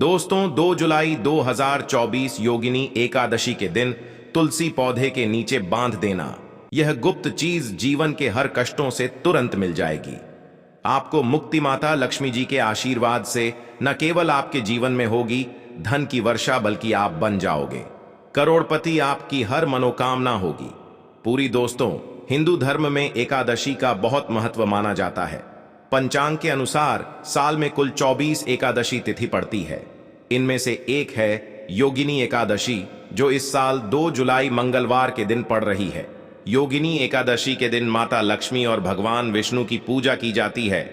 दोस्तों, 2 जुलाई 2024 योगिनी एकादशी के दिन तुलसी पौधे के नीचे बांध देना, यह गुप्त चीज जीवन के हर कष्टों से तुरंत मिल जाएगी। आपको मुक्ति माता लक्ष्मी जी के आशीर्वाद से न केवल आपके जीवन में होगी धन की वर्षा, बल्कि आप बन जाओगे करोड़पति। आपकी हर मनोकामना होगी पूरी। दोस्तों, हिंदू धर्म में एकादशी का बहुत महत्व माना जाता है। पंचांग के अनुसार साल में कुल 24 एकादशी तिथि पड़ती है। इनमें से एक है योगिनी एकादशी, जो इस साल 2 जुलाई मंगलवार के दिन पड़ रही है। योगिनी एकादशी के दिन माता लक्ष्मी और भगवान विष्णु की पूजा की जाती है।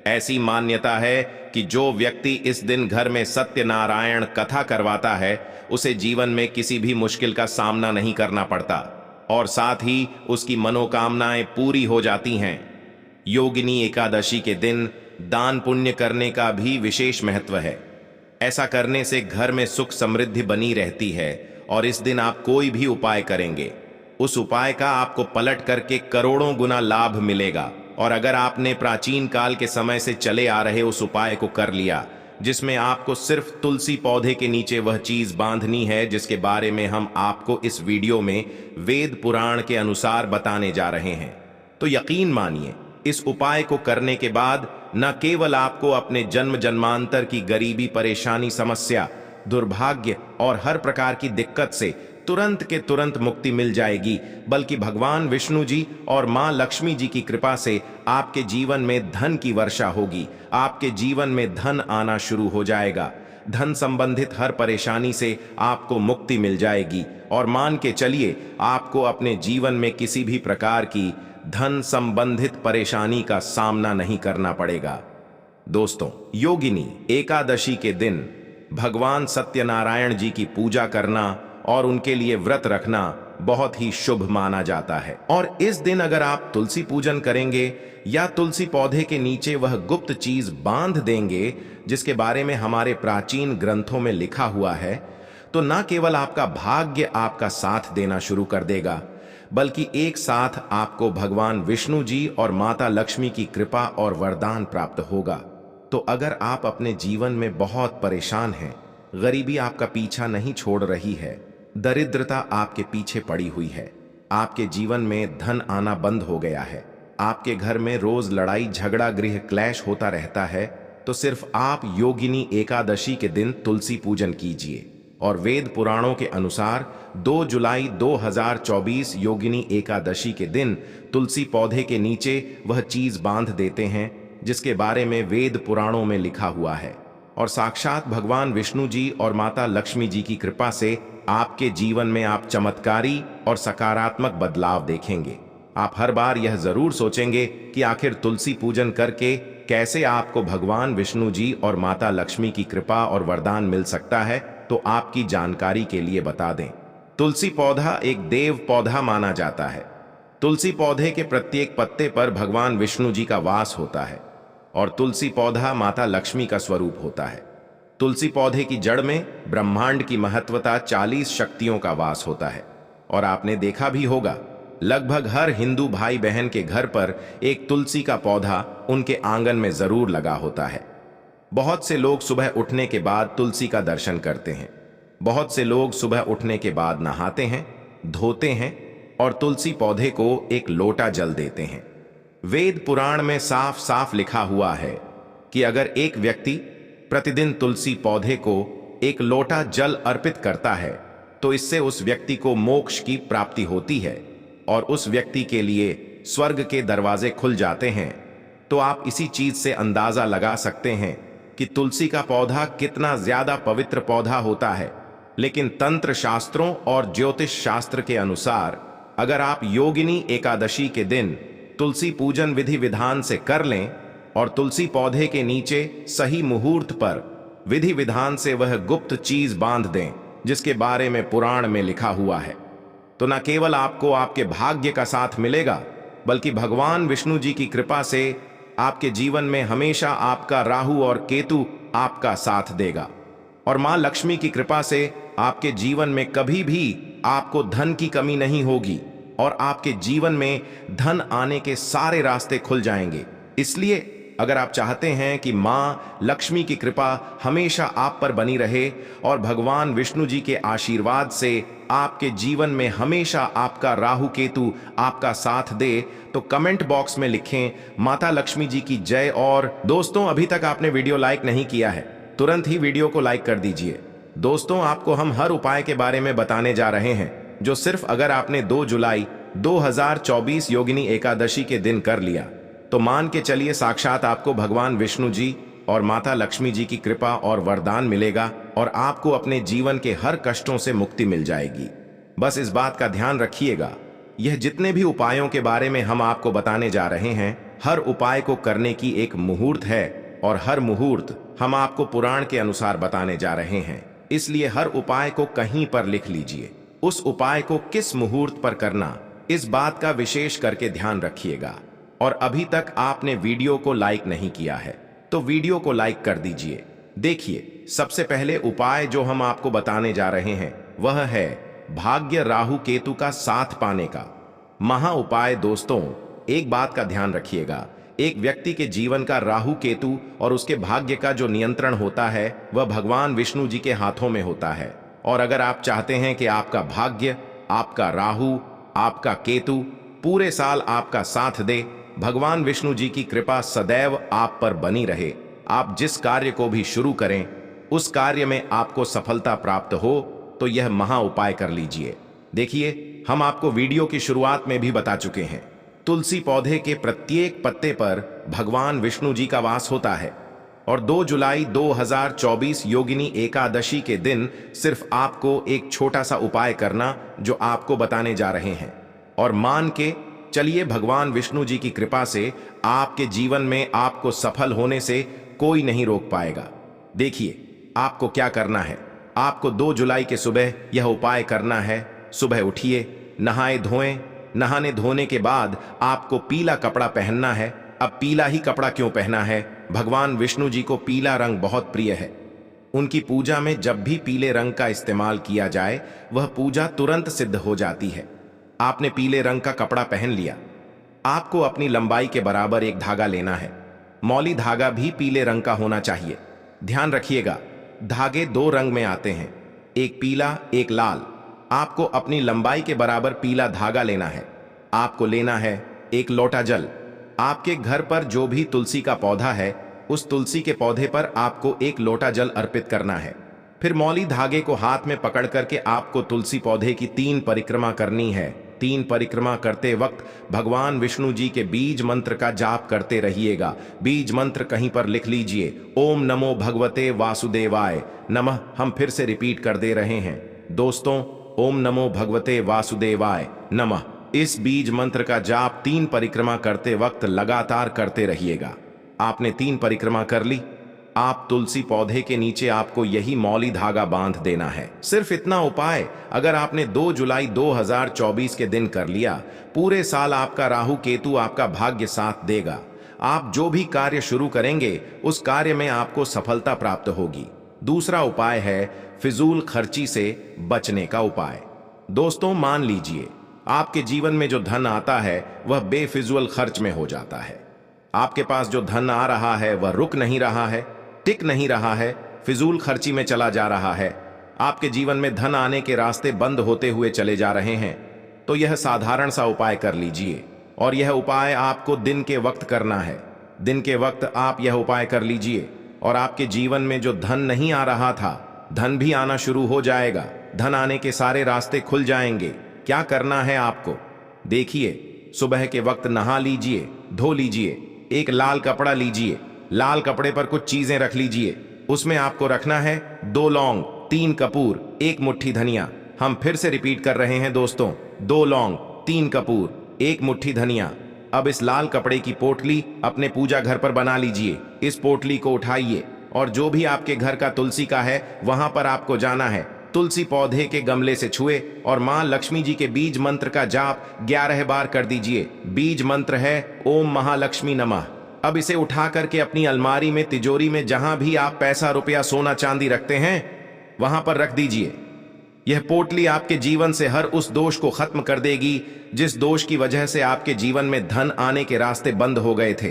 ऐसी मान्यता है कि जो व्यक्ति इस दिन घर में सत्यनारायण कथा करवाता है, उसे जीवन में किसी भी मुश्किल का सामना नहीं करना पड़ता और साथ ही उसकी मनोकामनाएं पूरी हो जाती हैं। योगिनी एकादशी के दिन दान पुण्य करने का भी विशेष महत्व है। ऐसा करने से घर में सुख समृद्धि बनी रहती है और इस दिन आप कोई भी उपाय करेंगे, उस उपाय का आपको पलट करके करोड़ों गुना लाभ मिलेगा। और अगर आपने प्राचीन काल के समय से चले आ रहे उस उपाय को कर लिया, जिसमें आपको सिर्फ तुलसी पौधे के नीचे वह चीज बांधनी है जिसके बारे में हम आपको इस वीडियो में वेद पुराण के अनुसार बताने जा रहे हैं, तो यकीन मानिए इस उपाय को करने के बाद न केवल आपको अपने जन्म जन्मांतर की गरीबी, परेशानी, समस्या, दुर्भाग्य और हर प्रकार की दिक्कत से तुरंत के तुरंत मुक्ति मिल जाएगी, बल्कि भगवान विष्णु जी और मां लक्ष्मी जी की कृपा से आपके जीवन में धन की वर्षा होगी। आपके जीवन में धन आना शुरू हो जाएगा। धन संबंधित हर परेशानी से आपको मुक्ति मिल जाएगी और मान के चलिए आपको अपने जीवन में किसी भी प्रकार की धन संबंधित परेशानी का सामना नहीं करना पड़ेगा। दोस्तों, योगिनी एकादशी के दिन भगवान सत्यनारायण जी की पूजा करना और उनके लिए व्रत रखना बहुत ही शुभ माना जाता है। और इस दिन अगर आप तुलसी पूजन करेंगे या तुलसी पौधे के नीचे वह गुप्त चीज बांध देंगे जिसके बारे में हमारे प्राचीन ग्रंथों में लिखा हुआ है, तो न केवल आपका भाग्य आपका साथ देना शुरू कर देगा, बल्कि एक साथ आपको भगवान विष्णु जी और माता लक्ष्मी की कृपा और वरदान प्राप्त होगा। तो अगर आप अपने जीवन में बहुत परेशान हैं, गरीबी आपका पीछा नहीं छोड़ रही है, दरिद्रता आपके पीछे पड़ी हुई है, आपके जीवन में धन आना बंद हो गया है, आपके घर में रोज लड़ाई झगड़ा गृह क्लेश होता रहता है, तो सिर्फ आप योगिनी एकादशी के दिन तुलसी पूजन कीजिए। और वेद पुराणों के अनुसार 2 जुलाई 2024 योगिनी एकादशी के दिन तुलसी पौधे के नीचे वह चीज बांध देते हैं जिसके बारे में वेद पुराणों में लिखा हुआ है। और साक्षात भगवान विष्णु जी और माता लक्ष्मी जी की कृपा से आपके जीवन में आप चमत्कारी और सकारात्मक बदलाव देखेंगे। आप हर बार यह जरूर सोचेंगे कि आखिर तुलसी पूजन करके कैसे आपको भगवान विष्णु जी और माता लक्ष्मी की कृपा और वरदान मिल सकता है। तो आपकी जानकारी के लिए बता दें, तुलसी पौधा एक देव पौधा माना जाता है। तुलसी पौधे के प्रत्येक पत्ते पर भगवान विष्णु जी का वास होता है और तुलसी पौधा माता लक्ष्मी का स्वरूप होता है। तुलसी पौधे की जड़ में ब्रह्मांड की महत्वता 40 शक्तियों का वास होता है। और आपने देखा भी होगा, लगभग हर हिंदू भाई बहन के घर पर एक तुलसी का पौधा उनके आंगन में जरूर लगा होता है। बहुत से लोग सुबह उठने के बाद तुलसी का दर्शन करते हैं। बहुत से लोग सुबह उठने के बाद नहाते हैं, धोते हैं और तुलसी पौधे को एक लोटा जल देते हैं। वेद पुराण में साफ साफ लिखा हुआ है कि अगर एक व्यक्ति प्रतिदिन तुलसी पौधे को एक लोटा जल अर्पित करता है, तो इससे उस व्यक्ति को मोक्ष की प्राप्ति होती है और उस व्यक्ति के लिए स्वर्ग के दरवाजे खुल जाते हैं। तो आप इसी चीज से अंदाजा लगा सकते हैं कि तुलसी का पौधा कितना ज्यादा पवित्र पौधा होता है। लेकिन तंत्र शास्त्रों और ज्योतिष शास्त्र के अनुसार अगर आप योगिनी एकादशी के दिन तुलसी पूजन विधि विधान से कर लें और तुलसी पौधे के नीचे सही मुहूर्त पर विधि विधान से वह गुप्त चीज बांध दें जिसके बारे में पुराण में लिखा हुआ है, तो न केवल आपको आपके भाग्य का साथ मिलेगा, बल्कि भगवान विष्णु जी की कृपा से आपके जीवन में हमेशा आपका राहु और केतु आपका साथ देगा। और मां लक्ष्मी की कृपा से आपके जीवन में कभी भी आपको धन की कमी नहीं होगी और आपके जीवन में धन आने के सारे रास्ते खुल जाएंगे। इसलिए अगर आप चाहते हैं कि मां लक्ष्मी की कृपा हमेशा आप पर बनी रहे और भगवान विष्णु जी के आशीर्वाद से आपके जीवन में हमेशा आपका राहु केतु आपका साथ दे, तो कमेंट बॉक्स में लिखें माता लक्ष्मी जी की जय। और दोस्तों, अभी तक आपने वीडियो लाइक नहीं किया है, तुरंत ही वीडियो को लाइक कर दीजिए। दोस्तों, आपको हम हर उपाय के बारे में बताने जा रहे हैं जो सिर्फ अगर आपने 2 जुलाई 2024 योगिनी एकादशी के दिन कर लिया तो मान के चलिए साक्षात आपको भगवान विष्णु जी और माता लक्ष्मी जी की कृपा और वरदान मिलेगा और आपको अपने जीवन के हर कष्टों से मुक्ति मिल जाएगी। बस इस बात का ध्यान रखिएगा, यह जितने भी उपायों के बारे में हम आपको बताने जा रहे हैं, हर उपाय को करने की एक मुहूर्त है और हर मुहूर्त हम आपको पुराण के अनुसार बताने जा रहे हैं। इसलिए हर उपाय को कहीं पर लिख लीजिए। उस उपाय को किस मुहूर्त पर करना, इस बात का विशेष करके ध्यान रखिएगा। और अभी तक आपने वीडियो को लाइक नहीं किया है तो वीडियो को लाइक कर दीजिए। देखिए, सबसे पहले उपाय जो हम आपको बताने जा रहे हैं वह है भाग्य राहु केतु का साथ पाने का महा उपाय। दोस्तों, एक बात का ध्यान रखिएगा, एक व्यक्ति के जीवन का राहु केतु और उसके भाग्य का जो नियंत्रण होता है वह भगवान विष्णु जी के हाथों में होता है। और अगर आप चाहते हैं कि आपका भाग्य, आपका राहु, आपका केतु पूरे साल आपका साथ दे, भगवान विष्णु जी की कृपा सदैव आप पर बनी रहे, आप जिस कार्य को भी शुरू करें उस कार्य में आपको सफलता प्राप्त हो, तो यह महा उपाय कर लीजिए। देखिए, हम आपको वीडियो की शुरुआत में भी बता चुके हैं, तुलसी पौधे के प्रत्येक पत्ते पर भगवान विष्णु जी का वास होता है। और 2 जुलाई 2024 योगिनी एकादशी के दिन सिर्फ आपको एक छोटा सा उपाय करना जो आपको बताने जा रहे हैं, और मान के चलिए भगवान विष्णु जी की कृपा से आपके जीवन में आपको सफल होने से कोई नहीं रोक पाएगा। देखिए, आपको क्या करना है। आपको 2 जुलाई के सुबह यह उपाय करना है। सुबह उठिए, नहाए धोएं, नहाने धोने के बाद आपको पीला कपड़ा पहनना है। अब पीला ही कपड़ा क्यों पहना है? भगवान विष्णु जी को पीला रंग बहुत प्रिय है। उनकी पूजा में जब भी पीले रंग का इस्तेमाल किया जाए वह पूजा तुरंत सिद्ध हो जाती है। आपने पीले रंग का कपड़ा पहन लिया। आपको अपनी लंबाई के बराबर एक धागा लेना है। मौली धागा भी पीले रंग का होना चाहिए। ध्यान रखिएगा, धागे 2 रंग में आते हैं, एक पीला एक लाल। आपको अपनी लंबाई के बराबर पीला धागा लेना है। आपको लेना है एक लोटा जल। आपके घर पर जो भी तुलसी का पौधा है उस तुलसी के पौधे पर आपको एक लोटा जल अर्पित करना है। फिर मौली धागे को हाथ में पकड़ करके आपको तुलसी पौधे की 3 परिक्रमा करनी है। 3 परिक्रमा करते वक्त भगवान विष्णु जी के बीज मंत्र का जाप करते रहिएगा। बीज मंत्र कहीं पर लिख लीजिए, ओम नमो भगवते वासुदेवाय नमः। हम फिर से रिपीट कर दे रहे हैं दोस्तों, ओम नमो भगवते वासुदेवाय नमः। इस बीज मंत्र का जाप 3 परिक्रमा करते वक्त लगातार करते रहिएगा। आपने 3 परिक्रमा कर ली। आप तुलसी पौधे के नीचे आपको यही मौली धागा बांध देना है। सिर्फ इतना उपाय अगर आपने 2 जुलाई 2024 के दिन कर लिया, पूरे साल आपका राहु केतु आपका भाग्य साथ देगा। आप जो भी कार्य शुरू करेंगे उस कार्य में आपको सफलता प्राप्त होगी। दूसरा उपाय है फिजूल खर्ची से बचने का उपाय। दोस्तों, मान लीजिए आपके जीवन में जो धन आता है वह बेफिजूल खर्च में हो जाता है। आपके पास जो धन आ रहा है वह रुक नहीं रहा है, टिक नहीं रहा है, फिजूल खर्ची में चला जा रहा है। आपके जीवन में धन आने के रास्ते बंद होते हुए चले जा रहे हैं, तो यह साधारण सा उपाय कर लीजिए। और यह उपाय आपको दिन के वक्त करना है। दिन के वक्त आप यह उपाय कर लीजिए और आपके जीवन में जो धन नहीं आ रहा था, धन भी आना शुरू हो जाएगा। धन आने के सारे रास्ते खुल जाएंगे। क्या करना है आपको? देखिए, सुबह के वक्त नहा लीजिए, धो लीजिए, एक लाल कपड़ा लीजिए, लाल कपड़े पर कुछ चीजें रख लीजिए। उसमें आपको रखना है 2 लौंग, 3 कपूर, 1 मुट्ठी धनिया। हम फिर से रिपीट कर रहे हैं दोस्तों, 2 लौंग, 3 कपूर, 1 मुट्ठी धनिया। अब इस लाल कपड़े की पोटली अपने पूजा घर पर बना लीजिए। इस पोटली को उठाइए और जो भी आपके घर का तुलसी का है वहां पर आपको जाना है। तुलसी पौधे के गमले से छुए और मां लक्ष्मी जी के बीज मंत्र का जाप 11 बार कर दीजिए। बीज मंत्र है ओम महालक्ष्मी नमः। अब इसे उठा करके अपनी अलमारी में, तिजोरी में, जहां भी आप पैसा, रुपया, सोना, चांदी रखते हैं वहां पर रख दीजिए। यह पोटली आपके जीवन से हर उस दोष को खत्म कर देगी जिस दोष की वजह से आपके जीवन में धन आने के रास्ते बंद हो गए थे।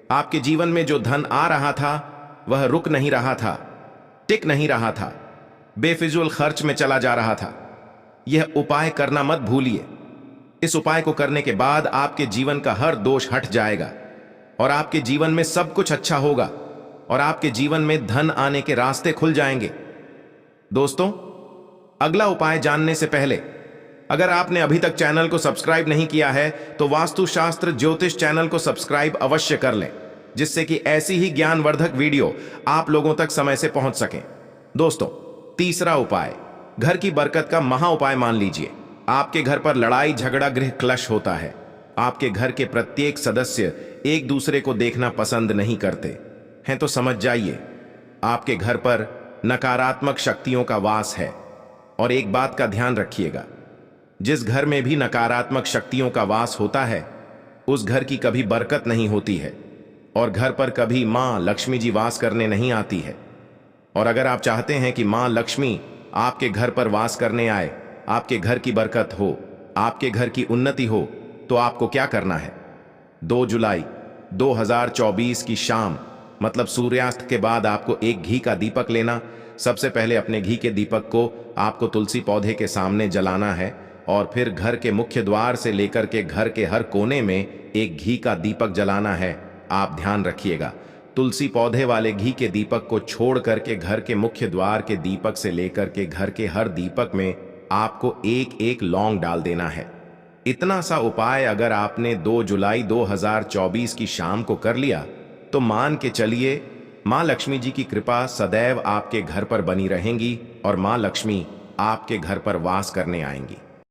आपके जीवन में जो धन आ रहा था वह रुक नहीं रहा था, टिक नहीं रहा था, बेफिजूल खर्च में चला जा रहा था। यह उपाय करना मत भूलिए। इस उपाय को करने के बाद आपके जीवन का हर दोष हट जाएगा और आपके जीवन में सब कुछ अच्छा होगा और आपके जीवन में धन आने के रास्ते खुल जाएंगे। दोस्तों, अगला उपाय जानने से पहले अगर आपने अभी तक चैनल को सब्सक्राइब नहीं किया है तो वास्तुशास्त्र ज्योतिष चैनल को सब्सक्राइब अवश्य कर लें, जिससे कि ऐसी ही ज्ञानवर्धक वीडियो आप लोगों तक समय से पहुंच सकें। दोस्तों, तीसरा उपाय घर की बरकत का महा उपाय मान लीजिए। आपके घर पर लड़ाई झगड़ा गृह क्लश होता है। आपके घर के प्रत्येक सदस्य एक दूसरे को देखना पसंद नहीं करते हैं, तो समझ जाइए आपके घर पर नकारात्मक शक्तियों का वास है। और एक बात का ध्यान रखिएगा, जिस घर में भी नकारात्मक शक्तियों का वास होता है उस घर की कभी बरकत नहीं होती है और घर पर कभी मां लक्ष्मी जी वास करने नहीं आती है। और अगर आप चाहते हैं कि मां लक्ष्मी आपके घर पर वास करने आए, आपके घर की बरकत हो, आपके घर की उन्नति हो, तो आपको क्या करना है? 2 जुलाई 2024 की शाम मतलब सूर्यास्त के बाद आपको एक घी का दीपक लेना। सबसे पहले अपने घी के दीपक को आपको तुलसी पौधे के सामने जलाना है और फिर घर के मुख्य द्वार से लेकर के घर के हर कोने में एक घी का दीपक जलाना है। आप ध्यान रखिएगा, तुलसी पौधे वाले घी के दीपक को छोड़ करके घर के मुख्य द्वार के दीपक से लेकर के घर के हर दीपक में आपको एक एक लौंग डाल देना है। इतना सा उपाय अगर आपने 2 जुलाई 2024 की शाम को कर लिया तो मान के चलिए मां लक्ष्मी जी की कृपा सदैव आपके घर पर बनी रहेंगी और मां लक्ष्मी आपके घर पर वास करने आएंगी।